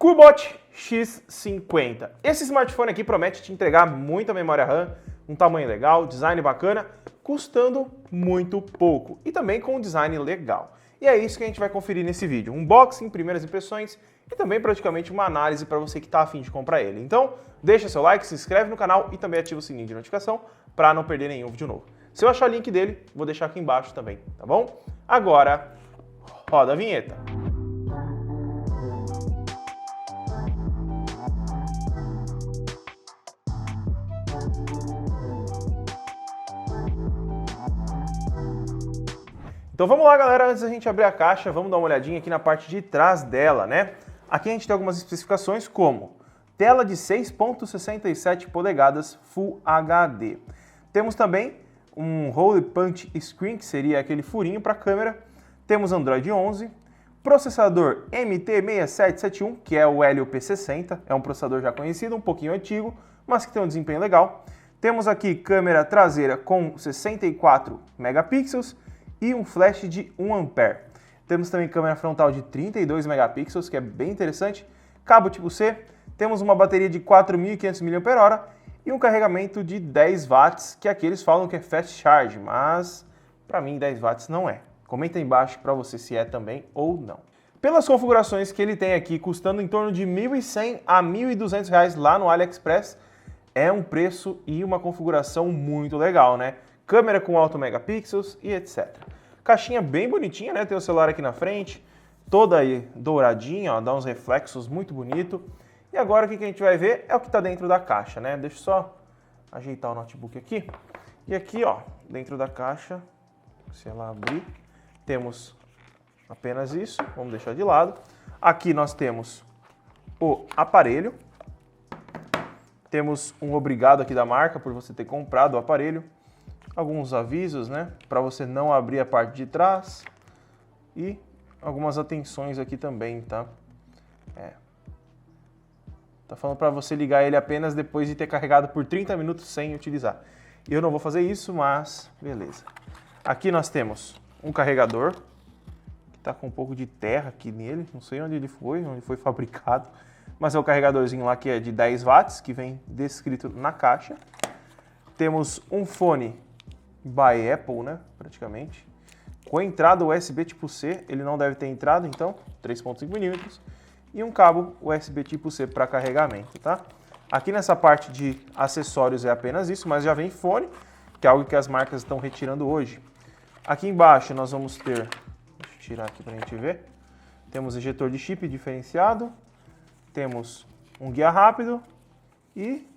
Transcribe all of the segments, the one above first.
Cubot X50. Esse smartphone aqui promete te entregar muita memória RAM, um tamanho legal, design bacana, custando muito pouco e também com um design legal. E é isso que a gente vai conferir nesse vídeo, um unboxing, primeiras impressões e também praticamente uma análise para você que está afim de comprar ele. Então, deixa seu like, se inscreve no canal e também ativa o sininho de notificação para não perder nenhum vídeo novo. Se eu achar o link dele, vou deixar aqui embaixo também, tá bom? Agora, roda a vinheta. Então vamos lá, galera, antes da gente abrir a caixa, vamos dar uma olhadinha aqui na parte de trás dela, né? Aqui a gente tem algumas especificações como tela de 6.67 polegadas Full HD. Temos também um Hole Punch Screen, que seria aquele furinho para a câmera. Temos Android 11, processador MT6771, que é o Helio P60, é um processador já conhecido, um pouquinho antigo, mas que tem um desempenho legal. Temos aqui câmera traseira com 64 megapixels, e um flash de 1 ampere. Temos também câmera frontal de 32 megapixels, que é bem interessante, cabo tipo C, temos uma bateria de 4.500 mAh e um carregamento de 10 watts, que aqui eles falam que é fast charge, mas para mim 10 watts não é. Comenta aí embaixo para você se é também ou não. Pelas configurações que ele tem aqui, custando em torno de R$ 1.100 a R$ 1.200 lá no AliExpress, é um preço e uma configuração muito legal, né? Câmera com alto megapixels e etc. Caixinha bem bonitinha, né? Tem o celular aqui na frente, toda aí douradinha, ó, dá uns reflexos muito bonito. E agora o que a gente vai ver é o que está dentro da caixa, né? Deixa eu só ajeitar o notebook aqui. E aqui, ó, dentro da caixa, se ela abrir, temos apenas isso, vamos deixar de lado. Aqui nós temos o aparelho. Temos um obrigado aqui da marca por você ter comprado o aparelho. Alguns avisos, né, para você não abrir a parte de trás e algumas atenções aqui também, tá? Tá falando para você ligar ele apenas depois de ter carregado por 30 minutos sem utilizar. Eu não vou fazer isso, mas beleza. Aqui nós temos um carregador que tá com um pouco de terra aqui nele, não sei onde foi fabricado, mas é o carregadorzinho lá que é de 10 watts, que vem descrito na caixa. Temos um fone by Apple, né, praticamente, com entrada USB tipo C, ele não deve ter entrada, então, 3.5mm, e um cabo USB tipo C para carregamento, tá? Aqui nessa parte de acessórios é apenas isso, mas já vem fone, que é algo que as marcas estão retirando hoje. Aqui embaixo nós vamos ter, deixa eu tirar aqui para a gente ver, temos ejetor de chip diferenciado, temos um guia rápido e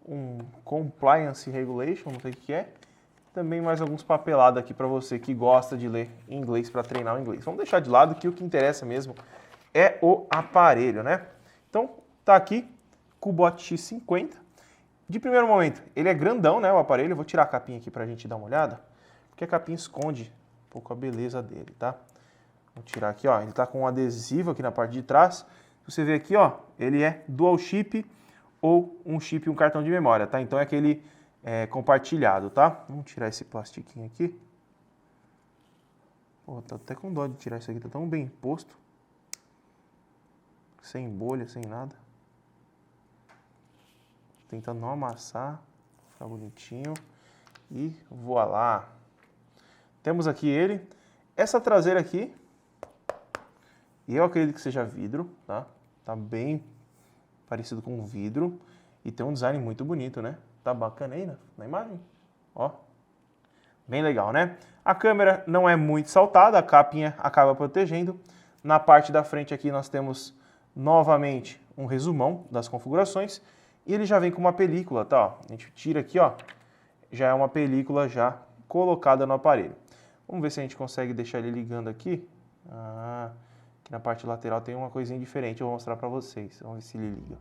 um Compliance Regulation, não sei o que é. Também mais alguns papelados aqui para você que gosta de ler inglês para treinar o inglês. Vamos deixar de lado que o que interessa mesmo é o aparelho, né? Então, tá aqui, Cubot X50. De primeiro momento, ele é grandão, né, o aparelho. Eu vou tirar a capinha aqui para a gente dar uma olhada, porque a capinha esconde um pouco a beleza dele, tá? Vou tirar aqui, ó. Ele tá com um adesivo aqui na parte de trás. Você vê aqui, ó, ele é dual chip ou um chip e um cartão de memória, tá? Então é aquele compartilhado, tá? Vamos tirar esse plastiquinho aqui. Pô, tá até com dó de tirar isso aqui, tá tão bem posto. Sem bolha, sem nada. Tentando não amassar, ficar bonitinho. E voa lá. Temos aqui ele. Essa traseira aqui, eu acredito que seja vidro, tá? Tá bem parecido com vidro e tem um design muito bonito, né? Tá bacana aí na imagem, ó. Bem legal, né? A câmera não é muito saltada, a capinha acaba protegendo. Na parte da frente aqui nós temos novamente um resumão das configurações e ele já vem com uma película, tá? Ó, a gente tira aqui, ó, já é uma película já colocada no aparelho. Vamos ver se a gente consegue deixar ele ligando aqui. Aqui na parte lateral tem uma coisinha diferente, eu vou mostrar pra vocês. Vamos ver se ele liga.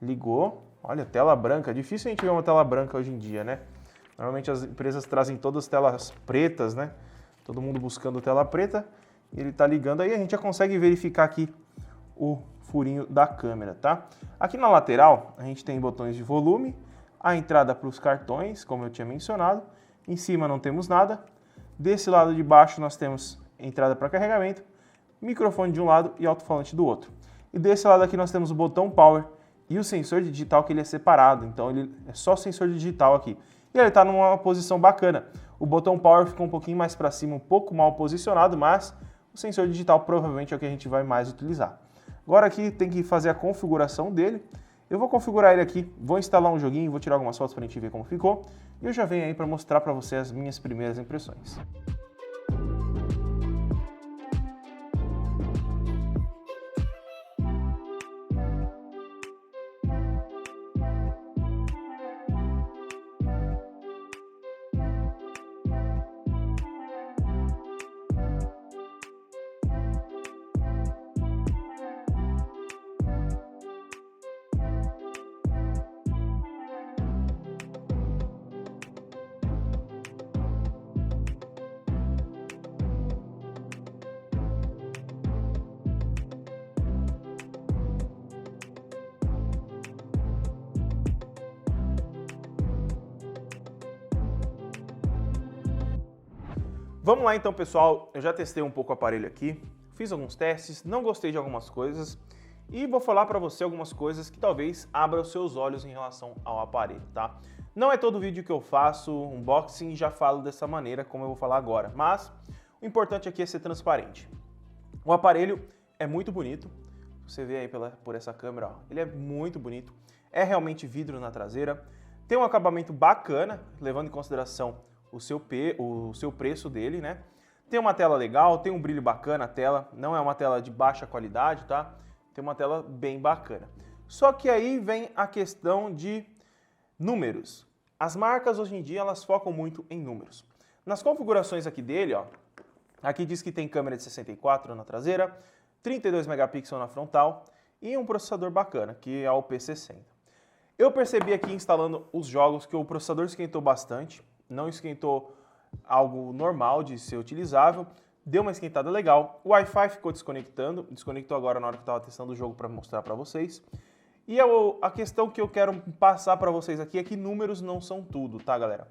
Ligou. Olha, tela branca. Difícil a gente ver uma tela branca hoje em dia, né? Normalmente as empresas trazem todas as telas pretas, né? Todo mundo buscando tela preta. E ele tá ligando aí, a gente já consegue verificar aqui o furinho da câmera, tá? Aqui na lateral, a gente tem botões de volume, a entrada para os cartões, como eu tinha mencionado. Em cima não temos nada. Desse lado de baixo nós temos entrada para carregamento, microfone de um lado e alto-falante do outro. E desse lado aqui nós temos o botão Power e o sensor de digital, que ele é separado, então ele é só sensor de digital aqui. E ele está numa posição bacana. O botão Power ficou um pouquinho mais para cima, um pouco mal posicionado, mas o sensor digital provavelmente é o que a gente vai mais utilizar. Agora aqui tem que fazer a configuração dele. Eu vou configurar ele aqui, vou instalar um joguinho, vou tirar algumas fotos para a gente ver como ficou. E eu já venho aí para mostrar para você as minhas primeiras impressões. Vamos lá então, pessoal, eu já testei um pouco o aparelho aqui, fiz alguns testes, não gostei de algumas coisas e vou falar para você algumas coisas que talvez abra os seus olhos em relação ao aparelho, tá? Não é todo vídeo que eu faço unboxing e já falo dessa maneira como eu vou falar agora, mas o importante aqui é ser transparente. O aparelho é muito bonito, você vê aí por essa câmera, ó, ele é muito bonito, é realmente vidro na traseira, tem um acabamento bacana, levando em consideração o seu preço dele, né? Tem uma tela legal, tem um brilho bacana a tela, não é uma tela de baixa qualidade, tá? Tem uma tela bem bacana. Só que aí vem a questão de números. As marcas hoje em dia elas focam muito em números. Nas configurações aqui dele, ó, aqui diz que tem câmera de 64 na traseira, 32 megapixels na frontal e um processador bacana, que é o P60. Eu percebi aqui instalando os jogos que o processador esquentou bastante, não esquentou algo normal de ser utilizável, deu uma esquentada legal, o Wi-Fi ficou desconectou agora na hora que eu estava testando o jogo para mostrar para vocês. E a questão que eu quero passar para vocês aqui é que números não são tudo, tá, galera?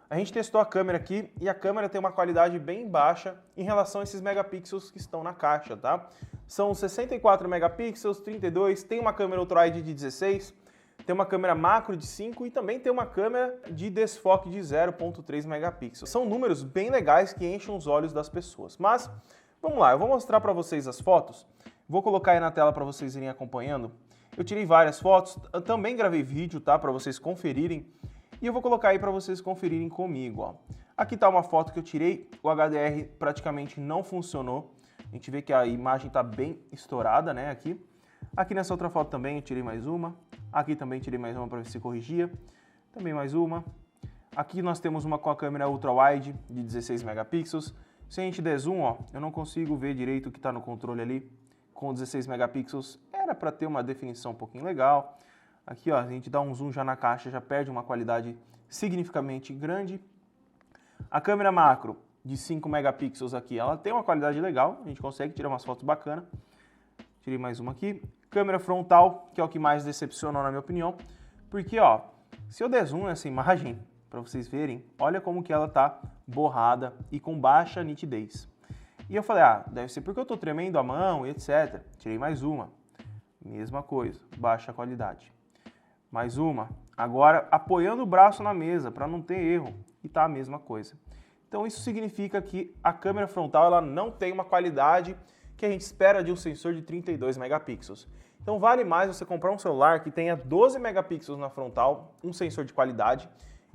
A gente testou a câmera aqui e a câmera tem uma qualidade bem baixa em relação a esses megapixels que estão na caixa, tá? São 64 megapixels, 32, tem uma câmera ultra-wide de 16, tem uma câmera macro de 5 e também tem uma câmera de desfoque de 0.3 megapixels. São números bem legais que enchem os olhos das pessoas. Mas, vamos lá, eu vou mostrar para vocês as fotos. Vou colocar aí na tela para vocês irem acompanhando. Eu tirei várias fotos, eu também gravei vídeo, tá? Para vocês conferirem. E eu vou colocar aí para vocês conferirem comigo, ó. Aqui tá uma foto que eu tirei, o HDR praticamente não funcionou. A gente vê que a imagem tá bem estourada, né, aqui. Aqui nessa outra foto também eu tirei mais uma. Aqui também tirei mais uma para ver se corrigia. Também mais uma. Aqui nós temos uma com a câmera ultra-wide de 16 megapixels. Se a gente der zoom, ó, eu não consigo ver direito o que está no controle ali. Com 16 megapixels era para ter uma definição um pouquinho legal. Aqui, ó, a gente dá um zoom já na caixa, já perde uma qualidade significativamente grande. A câmera macro de 5 megapixels aqui, ela tem uma qualidade legal. A gente consegue tirar umas fotos bacanas. Tirei mais uma aqui. Câmera frontal, que é o que mais decepcionou na minha opinião, porque ó, se eu der zoom nessa imagem, para vocês verem, olha como que ela tá borrada e com baixa nitidez. E eu falei, deve ser porque eu tô tremendo a mão e etc. Tirei mais uma, mesma coisa, baixa qualidade. Mais uma, agora apoiando o braço na mesa para não ter erro, e tá a mesma coisa. Então isso significa que a câmera frontal ela não tem uma qualidade que a gente espera de um sensor de 32 megapixels. Então vale mais você comprar um celular que tenha 12 megapixels na frontal, um sensor de qualidade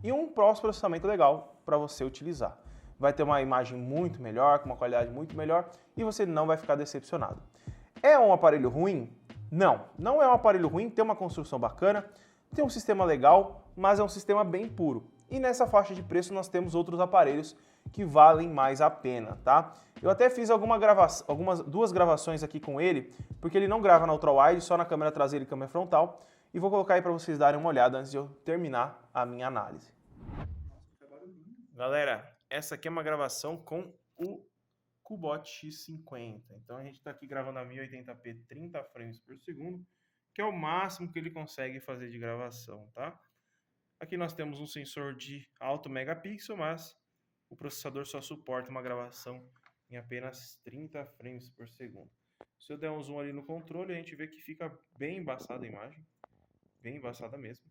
e um processamento legal para você utilizar. Vai ter uma imagem muito melhor, com uma qualidade muito melhor e você não vai ficar decepcionado. É um aparelho ruim? Não, não é um aparelho ruim, tem uma construção bacana, tem um sistema legal, mas é um sistema bem puro. E nessa faixa de preço nós temos outros aparelhos que valem mais a pena, tá? Eu até fiz duas gravações aqui com ele, porque ele não grava na ultra-wide, só na câmera traseira e câmera frontal, e vou colocar aí para vocês darem uma olhada antes de eu terminar a minha análise. Galera, essa aqui é uma gravação com o Cubot X50, então a gente está aqui gravando a 1080p 30 frames por segundo, que é o máximo que ele consegue fazer de gravação, tá? Aqui nós temos um sensor de alto megapixel, mas o processador só suporta uma gravação em apenas 30 frames por segundo. Se eu der um zoom ali no controle, a gente vê que fica bem embaçada a imagem, bem embaçada mesmo.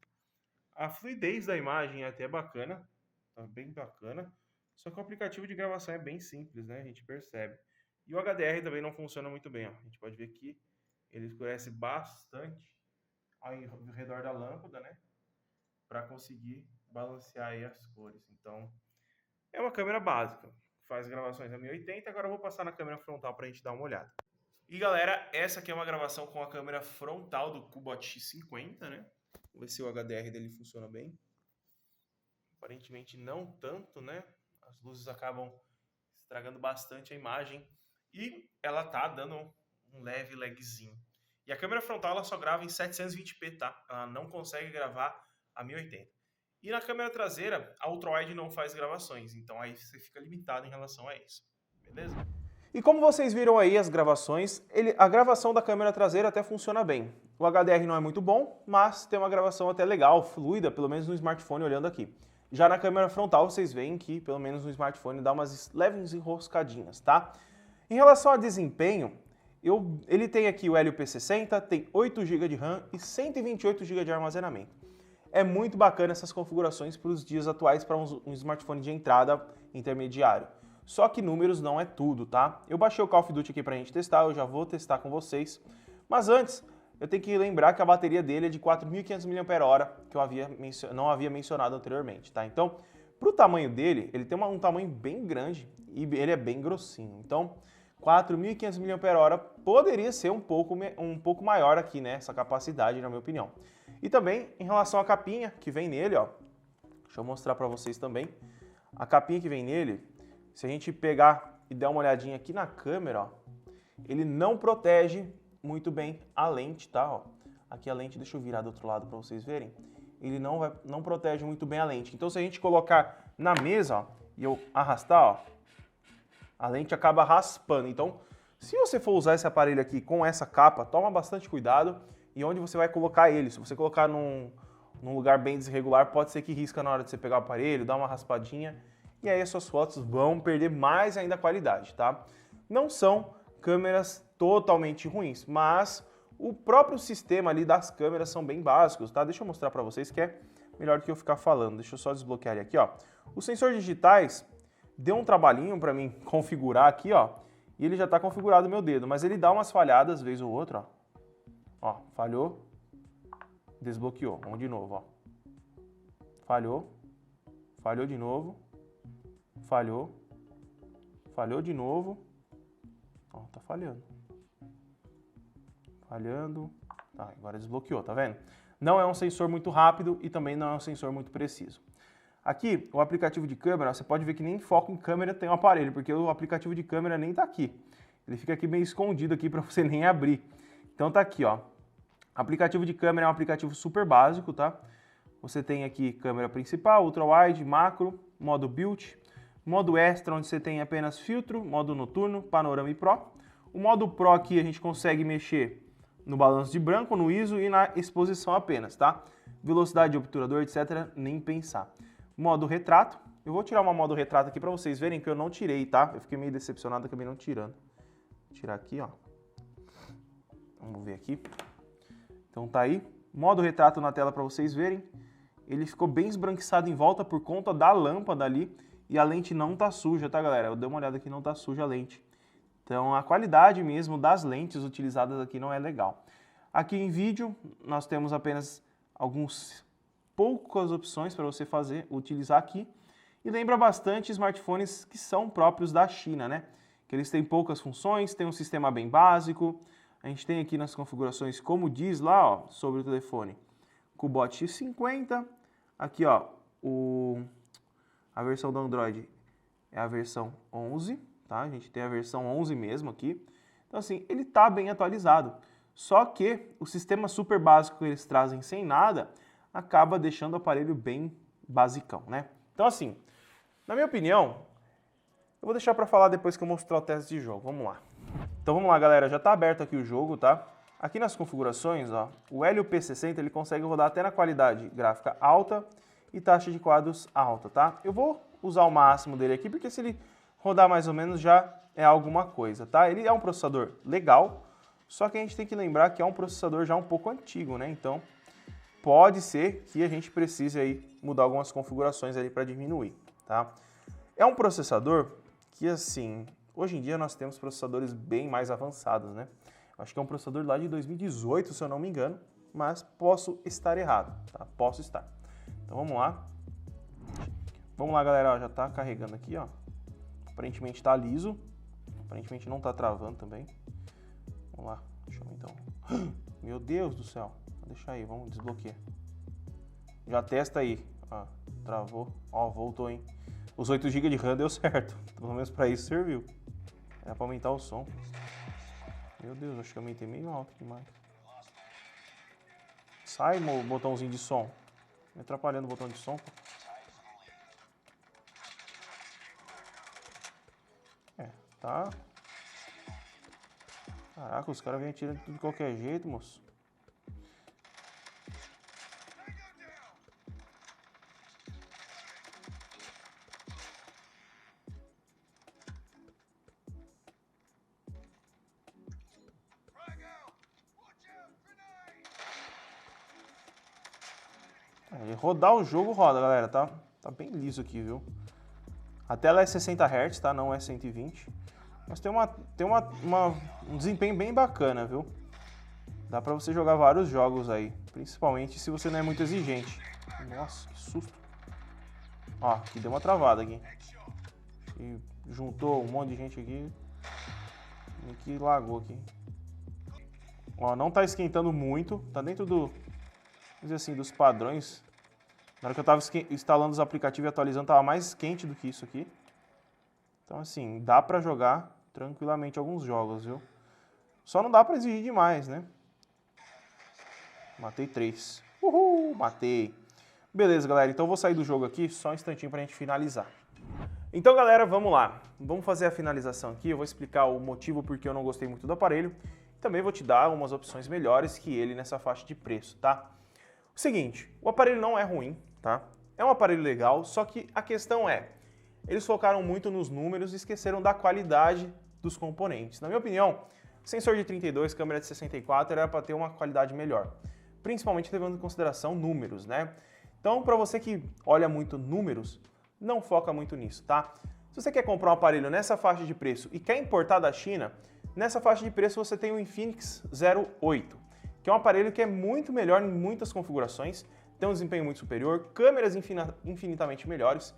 A fluidez da imagem é até bacana, tá bem bacana, só que o aplicativo de gravação é bem simples, né? A gente percebe. E o HDR também não funciona muito bem, ó. A gente pode ver que ele escurece bastante ao redor da lâmpada, né? Para conseguir balancear aí as cores. Então, é uma câmera básica, faz gravações a 1080. Agora eu vou passar na câmera frontal para a gente dar uma olhada. E galera, essa aqui é uma gravação com a câmera frontal do Cubot X50, né? Vamos ver se o HDR dele funciona bem. Aparentemente não tanto, né? As luzes acabam estragando bastante a imagem e ela tá dando um leve lagzinho. E a câmera frontal ela só grava em 720p, tá? Ela não consegue gravar a 1080. E na câmera traseira, a ultrawide não faz gravações, então aí você fica limitado em relação a isso, beleza? E como vocês viram aí as gravações, a gravação da câmera traseira até funciona bem. O HDR não é muito bom, mas tem uma gravação até legal, fluida, pelo menos no smartphone olhando aqui. Já na câmera frontal vocês veem que, pelo menos no smartphone, dá umas leves enroscadinhas, tá? Em relação a desempenho, ele tem aqui o Helio P60, tem 8 GB de RAM e 128 GB de armazenamento. É muito bacana essas configurações para os dias atuais para um smartphone de entrada intermediário. Só que números não é tudo, tá? Eu baixei o Call of Duty aqui pra gente testar, eu já vou testar com vocês. Mas antes, eu tenho que lembrar que a bateria dele é de 4.500 mAh, que eu não havia mencionado anteriormente, tá? Então, pro tamanho dele, ele tem um tamanho bem grande e ele é bem grossinho. Então, 4.500 mAh poderia ser um pouco maior aqui, né? Essa capacidade, na minha opinião. E também, em relação à capinha que vem nele, ó. Deixa eu mostrar pra vocês também. A capinha que vem nele, se a gente pegar e dar uma olhadinha aqui na câmera, ó, ele não protege muito bem a lente, tá? Ó, aqui a lente, deixa eu virar do outro lado para vocês verem. Ele não protege muito bem a lente. Então, se a gente colocar na mesa, ó, e eu arrastar, ó, a lente acaba raspando. Então, se você for usar esse aparelho aqui com essa capa, toma bastante cuidado e onde você vai colocar ele. Se você colocar num lugar bem desregular, pode ser que risca na hora de você pegar o aparelho, dar uma raspadinha. E aí as suas fotos vão perder mais ainda a qualidade, tá? Não são câmeras totalmente ruins, mas o próprio sistema ali das câmeras são bem básicos, tá? Deixa eu mostrar pra vocês que é melhor do que eu ficar falando. Deixa eu só desbloquear ele aqui, ó. Os sensores digitais deu um trabalhinho pra mim configurar aqui, ó. E ele já tá configurado no meu dedo, mas ele dá umas falhadas vez ou outra, ó. Ó, falhou, desbloqueou. Vamos de novo, ó. Falhou, falhou de novo. Falhou, falhou de novo, ó, tá falhando, tá, agora desbloqueou, tá vendo? Não é um sensor muito rápido e também não é um sensor muito preciso. Aqui, o aplicativo de câmera, você pode ver que nem foco em câmera tem o aparelho, porque o aplicativo de câmera nem tá aqui. Ele fica aqui meio escondido aqui para você nem abrir. Então tá aqui, ó. Aplicativo de câmera é um aplicativo super básico, tá? Você tem aqui câmera principal, ultra-wide, macro, modo build, modo extra, onde você tem apenas filtro, modo noturno, panorama e pro. O modo pro aqui a gente consegue mexer no balanço de branco, no ISO e na exposição apenas, tá? Velocidade de obturador, etc, nem pensar. Modo retrato, eu vou tirar uma modo retrato aqui para vocês verem que eu não tirei, tá? Eu fiquei meio decepcionado, acabei não tirando. Vou tirar aqui, ó. Vamos ver aqui. Então tá aí, modo retrato na tela para vocês verem. Ele ficou bem esbranquiçado em volta por conta da lâmpada ali. E a lente não tá suja, tá, galera? Eu dei uma olhada aqui, não tá suja a lente. Então, a qualidade mesmo das lentes utilizadas aqui não é legal. Aqui em vídeo, nós temos apenas poucas opções para você utilizar aqui. E lembra bastante smartphones que são próprios da China, né? Que eles têm poucas funções, tem um sistema bem básico. A gente tem aqui nas configurações, como diz lá, ó, sobre o telefone, Cubot X50. Aqui, ó, a versão do Android é a versão 11, tá? A gente tem a versão 11 mesmo aqui. Então, assim, ele tá bem atualizado. Só que o sistema super básico que eles trazem sem nada acaba deixando o aparelho bem basicão, né? Então, assim, na minha opinião, eu vou deixar para falar depois que eu mostrar o teste de jogo. Vamos lá. Então, vamos lá, galera. Já tá aberto aqui o jogo, tá? Aqui nas configurações, ó, o Helio P60 ele consegue rodar até na qualidade gráfica alta e taxa de quadros alta, tá? Eu vou usar o máximo dele aqui, porque se ele rodar mais ou menos já é alguma coisa, tá? Ele é um processador legal, só que a gente tem que lembrar que é um processador já um pouco antigo, né? Então, pode ser que a gente precise aí mudar algumas configurações ali para diminuir, tá? É um processador que, assim, hoje em dia nós temos processadores bem mais avançados, né? Acho que é um processador lá de 2018, se eu não me engano, mas posso estar errado, tá? Posso estar. Então vamos lá. Vamos lá, galera, ó, já tá carregando aqui, ó. Aparentemente tá liso. Aparentemente não tá travando também. Vamos lá, deixa eu então. Meu Deus do céu. Vou deixar aí, vamos desbloquear. Já testa aí. Ó, travou. Ó, voltou, hein? Os 8 GB de RAM deu certo. Pelo menos pra isso serviu. Era pra aumentar o som. Meu Deus, acho que eu aumentei meio alto demais. Sai, botãozinho de som. Me atrapalhando o botão de som, pô. Tá. Caraca, os caras vêm atirando de qualquer jeito, moço. Rodar o jogo roda, galera, tá bem liso aqui, viu? A tela é 60 Hz, tá? Não é 120. Mas tem um desempenho bem bacana, viu? Dá pra você jogar vários jogos aí, principalmente se você não é muito exigente. Nossa, que susto. Ó, aqui deu uma travada aqui. E juntou um monte de gente aqui. E que lagou aqui. Ó, não tá esquentando muito, tá dentro do, vamos dizer assim, dos padrões. Na hora que eu tava instalando os aplicativos e atualizando, tava mais quente do que isso aqui. Então, assim, dá pra jogar tranquilamente alguns jogos, viu? Só não dá pra exigir demais, né? Matei 3. Uhul, matei. Beleza, galera, então eu vou sair do jogo aqui só um instantinho pra gente finalizar. Então, galera, vamos lá. Vamos fazer a finalização aqui. Eu vou explicar o motivo porque eu não gostei muito do aparelho. Também vou te dar umas opções melhores que ele nessa faixa de preço, tá? O seguinte, o aparelho não é ruim, tá? É um aparelho legal, só que a questão é, eles focaram muito nos números e esqueceram da qualidade dos componentes. Na minha opinião, sensor de 32, câmera de 64 era para ter uma qualidade melhor, principalmente levando em consideração números, né? Então, para você que olha muito números, não foca muito nisso, tá? Se você quer comprar um aparelho nessa faixa de preço e quer importar da China, nessa faixa de preço você tem o Infinix 08, que é um aparelho que é muito melhor em muitas configurações, tem um desempenho muito superior, câmeras infinitamente melhores,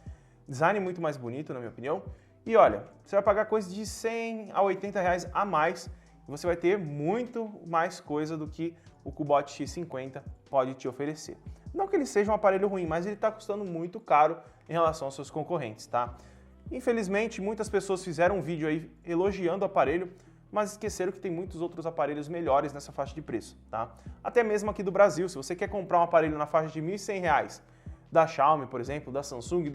design muito mais bonito, na minha opinião. E olha, você vai pagar coisa de 100 a 80 reais a mais e você vai ter muito mais coisa do que o Cubot X50 pode te oferecer. Não que ele seja um aparelho ruim, mas ele está custando muito caro em relação aos seus concorrentes, tá? Infelizmente, muitas pessoas fizeram um vídeo aí elogiando o aparelho, mas esqueceram que tem muitos outros aparelhos melhores nessa faixa de preço, tá? Até mesmo aqui do Brasil, se você quer comprar um aparelho na faixa de R$ 1.100, da Xiaomi, por exemplo, da Samsung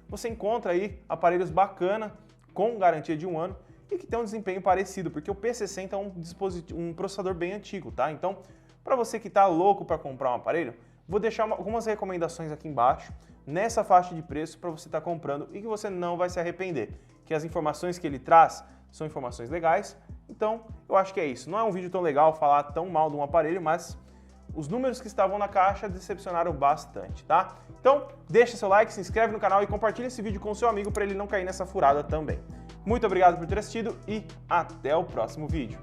você encontra aí aparelhos bacana, com garantia de 1 ano, e que tem um desempenho parecido, porque o P60 é um processador bem antigo, tá? Então, para você que está louco para comprar um aparelho, vou deixar algumas recomendações aqui embaixo, nessa faixa de preço, para você estar comprando e que você não vai se arrepender, que as informações que ele traz são informações legais. Então, eu acho que é isso. Não é um vídeo tão legal falar tão mal de um aparelho, mas os números que estavam na caixa decepcionaram bastante, tá? Então, deixa seu like, se inscreve no canal e compartilha esse vídeo com o seu amigo para ele não cair nessa furada também. Muito obrigado por ter assistido e até o próximo vídeo.